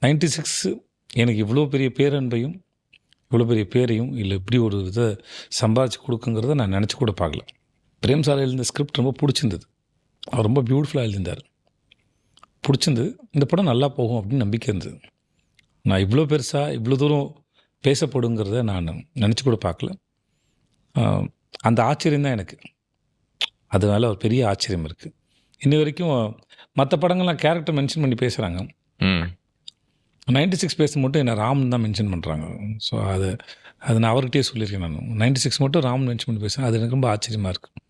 96 எனக்கு இவ்வளோ பெரிய பேரன்பையும் இவ்வளோ பெரிய பேரையும் இல்லை இப்படி ஒரு இதை சம்பாதிச்சு கொடுக்குங்கிறத நான் நினச்சி கூட பார்க்கல. பிரேம் சார் எழுதின ஸ்கிரிப்ட் ரொம்ப பிடிச்சிருந்தது. அவர் ரொம்ப பியூட்டிஃபுல்லாக எழுதியிருந்தார். பிடிச்சிருந்தது. இந்த படம் நல்லா போகும் அப்படின்னு நம்பிக்கை இருந்தது. நான் இவ்வளோ பெருசாக இவ்வளோ தூரம் பேசப்படுங்கிறத நான் நினச்சி கூட பார்க்கல. அந்த ஆச்சரியம் தான் எனக்கு. அதனால ஒரு பெரிய ஆச்சரியம் இருக்குது. இன்னி வரைக்கும் மற்ற படங்கள்லாம் கேரக்டர் மென்ஷன் பண்ணி பேசுகிறாங்க. 96 பேச மட்டும் என்னை ராமன் தான் மென்ஷன் பண்ணுறாங்க. ஸோ அது நான் அவர்கிட்டயே சொல்லியிருக்கேன். நான் 96 மட்டும் ராமன் மென்ஷன் பண்ணி பேசுகிறேன். அது எனக்கு ரொம்ப ஆச்சரியமாக இருக்குது.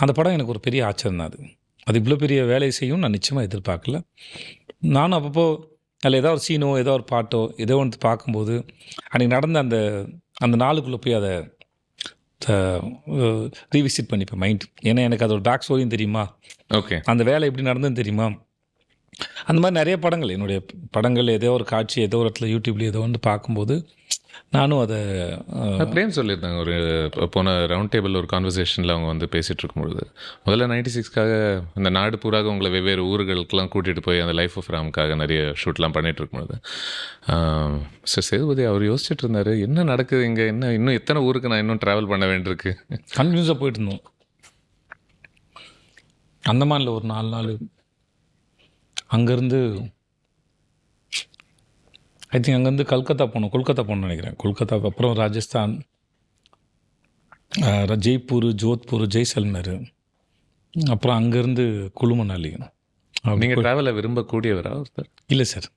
அந்த படம் எனக்கு ஒரு பெரிய ஆச்சரியம் தான். அது இவ்வளோ பெரிய வேலையை செய்யும் நான் நிச்சயமாக எதிர்பார்க்கல. நானும் அப்பப்போ அதில் ஏதோ ஒரு சீனோ ஏதோ ஒரு பாட்டோ ஏதோ ஒன்று பார்க்கும்போது அன்றைக்கி நடந்த அந்த நாளுக்குள்ளே போய் அதை ரீவிசிட் பண்ணிப்பேன் மைண்ட். ஏன்னா எனக்கு அதோட பேக் ஸ்டோரியும் தெரியுமா, ஓகே, அந்த வேலை எப்படி நடந்ததுன்னு தெரியுமா. அந்த மாதிரி நிறைய படங்கள், என்னுடைய படங்கள் ஏதோ ஒரு காட்சி ஏதோ ஒரு இடத்துல யூடியூப்லேயே ஏதோ ஒன்று பார்க்கும்போது நானும் அதை பிரேம் சொல்லியிருந்தாங்க. ஒரு போன ரவுண்ட் டேபிள் ஒரு கான்வர்சேஷனில் அவங்க வந்து பேசிகிட்டு இருக்கும்பொழுது, முதல்ல 96க்காக இந்த நாடு பூராக உங்களை வெவ்வேறு ஊர்களுக்கெல்லாம் கூட்டிகிட்டு போய் அந்த லைஃப் ஆஃப் ராமுக்காக நிறைய ஷூட்லாம் பண்ணிகிட்டு இருக்கும்பொழுது சார் சேதுபதி அவர் யோசிச்சுட்டு இருந்தார், என்ன நடக்குது இங்கே, என்ன இன்னும் எத்தனை ஊருக்கு நான் இன்னும் ட்ராவல் பண்ண வேண்டியிருக்கு. கன்ஃபியூஸாக போயிட்டு இருந்தோம். அந்தமானில் ஒரு 4 நாள், அங்கேருந்து ஐ திங்க் அங்கேருந்து கொல்கத்தா போகணும்னு நினைக்கிறேன். கொல்கத்தாவுக்கு அப்புறம் ராஜஸ்தான், ஜெய்ப்பூர், ஜோத்பூர், ஜெய்சல்மேர், அப்புறம் அங்கேருந்து குழு மணாலி. நீங்கள் ட்ராவலை விரும்பக்கூடியவரா ஒருத்தர்? இல்லை சார்,